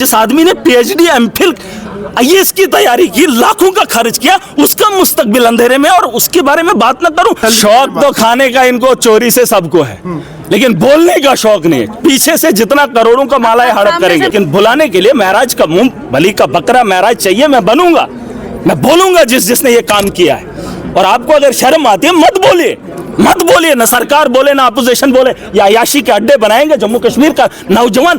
जिस आदमी ने पीएचडी एमफिल आईएएस की तैयारी की, लाखों का खर्च किया, उसका मुस्तकबिल अंधेरे में, और उसके बारे में बात न करूं। शौक तो खाने का इनको चोरी से सबको है, लेकिन बोलने का शौक नहीं है। पीछे से जितना करोड़ों का माला है हड़प करेंगे, लेकिन बुलाने के लिए महराज का मुंह बलि का बकरा महराज चाहिए। मैं बनूंगा, मैं बोलूंगा जिसने ये काम किया है। और आपको अगर शर्म आती है मत बोलिए, मत बोलिए। ना सरकार बोले ना अपोजिशन बोले, या अयाशी के अड्डे बनाएंगे। जम्मू कश्मीर का नौजवान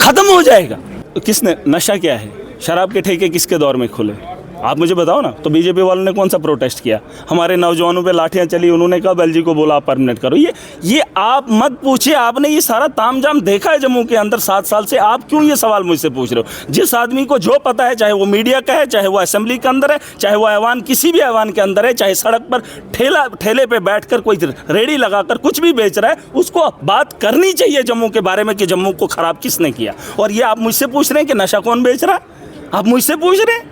खत्म हो जाएगा। किसने नशा क्या है, शराब के ठेके किसके दौर में खुले, आप मुझे बताओ ना। तो बीजेपी वालों ने कौन सा प्रोटेस्ट किया? हमारे नौजवानों पे लाठियां चली, उन्होंने कहा बेलजी को बोला आप परमिनेंट करो। ये आप मत पूछिए, आपने ये सारा तामझाम देखा है जम्मू के अंदर 7 साल से। आप क्यों ये सवाल मुझसे पूछ रहे हो? जिस आदमी को जो पता है, चाहे वो मीडिया का है, चाहे वो असेंबली के अंदर है, चाहे वो ऐवान किसी भी ऐवान के अंदर है, चाहे सड़क पर ठेले पे बैठकर कोई रेडी लगाकर कुछ भी बेच रहा है, उसको बात करनी चाहिए जम्मू के बारे में कि जम्मू को खराब किसने किया। और ये आप मुझसे पूछ रहे हैं कि नशा कौन बेच रहा है? आप मुझसे पूछ रहे हैं,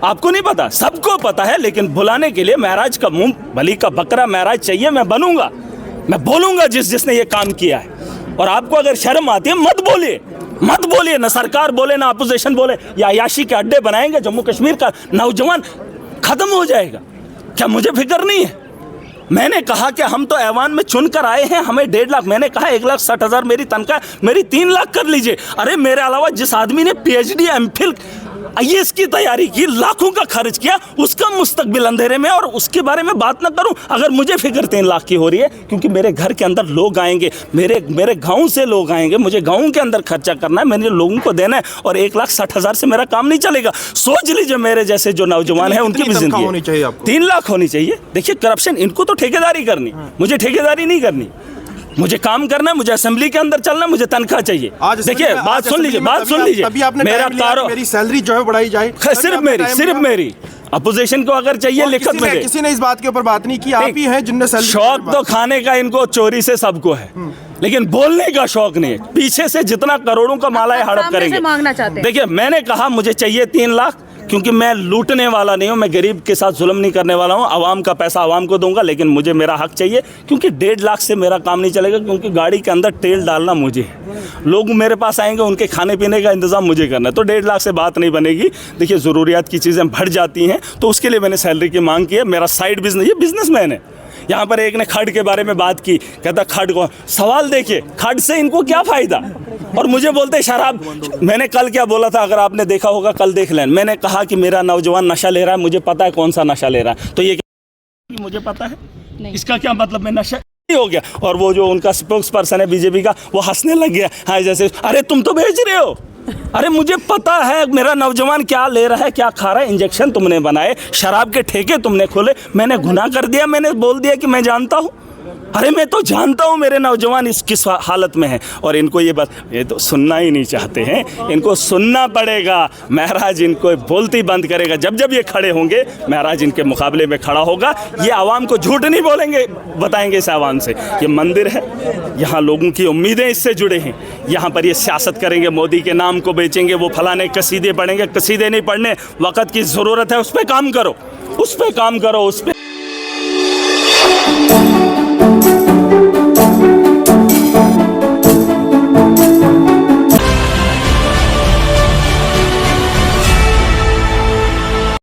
आपको नहीं पता? सबको पता है, लेकिन बुलाने के लिए महराज का मुंह बलि का बकरा महराज चाहिए। मैं बनूंगा, मैं बोलूंगा जिसने ये काम किया है। और आपको अगर शर्म आती है मत बोलिए, मत बोलिए। ना सरकार बोले ना अपोजिशन बोले, या अयाशी के अड्डे बनाएंगे। जम्मू कश्मीर का नौजवान खत्म हो जाएगा। क्या मुझे फिक्र नहीं है? मैंने कहा कि हम तो ऐवान में चुनकर आए हैं, हमें 1.5 लाख, मैंने कहा 1,60,000 मेरी तनख्वाह, मेरी 3 लाख कर लीजिए। अरे मेरे अलावा जिस आदमी ने पीएचडी एमफिल आईएएस की तैयारी की, लाखों का खर्च किया, उसका मुस्तकबिल अंधेरे में, और उसके बारे में बात न करूं। अगर मुझे फिक्र 3 लाख की हो रही है, क्योंकि मेरे घर के अंदर लोग आएंगे, मेरे गांव से लोग आएंगे, मुझे गांव के अंदर खर्चा करना है, मैंने लोगों को देना है, और 1,60,000 से मेरा काम नहीं चलेगा। सोच लीजिए मेरे जैसे जो नौजवान है उनकी भी जिंदगी होनी चाहिए। 3 लाख होनी चाहिए। देखिए करप्शन, इनको तो ठेकेदारी करनी, मुझे ठेकेदारी नहीं करनी। मुझे काम करना है, मुझे असेंबली के अंदर चलना, मुझे तनख्वाह चाहिए। देखिए बात सुन लीजिए, बात सुन लीजिए। मेरी सैलरी जो है बढ़ाई जाए, सिर्फ मेरी अपोजिशन को अगर चाहिए लिखत में, किसी ने इस बात के ऊपर बात नहीं की। आप ही हैं जिनने सैलरी। शौक तो खाने का इनको चोरी से सबको है, लेकिन बोलने का शौक नहीं है। पीछे से जितना करोड़ों का माला है हड़प करेंगे। देखिए मैंने कहा मुझे चाहिए 3 लाख, क्योंकि मैं लूटने वाला नहीं हूं, मैं गरीब के साथ जुल्म नहीं करने वाला हूं। आवाम का पैसा आवाम को दूंगा, लेकिन मुझे मेरा हक चाहिए, क्योंकि 1.5 लाख से मेरा काम नहीं चलेगा। क्योंकि गाड़ी के अंदर तेल डालना मुझे है, लोग मेरे पास आएंगे, उनके खाने पीने का इंतजाम मुझे करना है। तो 1.5 लाख से बात नहीं बनेगी। देखिए ज़रूरियात की चीज़ें बढ़ जाती हैं, तो उसके लिए मैंने सैलरी की मांग की है। मेरा साइड बिजनेस, ये बिजनेसमैन है। यहाँ पर एक ने खड के बारे में बात की, कहता खड को सवाल देखिए, खड से इनको क्या फ़ायदा, और मुझे बोलते शराब। मैंने कल क्या बोला था, अगर आपने देखा होगा कल देख लें। मैंने कहा कि मेरा नौजवान नशा ले रहा है, मुझे पता है कौन सा नशा ले रहा है। तो ये मुझे पता है, इसका क्या मतलब? मैं नशा हो गया। और वो जो उनका स्पोक्स पर्सन है बीजेपी का, वो हंसने लग गया। हाँ जैसे अरे तुम तो बेच रहे हो। अरे मुझे पता है मेरा नौजवान क्या ले रहा है, क्या खा रहा है। इंजेक्शन तुमने बनाए, शराब के ठेके तुमने खोले, मैंने गुनाह कर दिया, मैंने बोल दिया कि मैं जानता हूँ। अरे मैं तो जानता हूँ मेरे नौजवान इस किस हालत में है। और इनको ये बात, ये तो सुनना ही नहीं चाहते हैं, इनको सुनना पड़ेगा। महराज इनको बोलती बंद करेगा। जब जब ये खड़े होंगे, महराज इनके मुकाबले में खड़ा होगा। ये आवाम को झूठ नहीं बोलेंगे, बताएंगे इस आवाम से ये मंदिर है, यहाँ लोगों की उम्मीदें इससे जुड़े हैं। यहाँ पर ये सियासत करेंगे, मोदी के नाम को बेचेंगे, वो फलाने कसीदे पढ़ेंगे। कसीदे नहीं पढ़ने, वक़्त की ज़रूरत है, उस पर काम करो, उस पर काम करो, उस पर।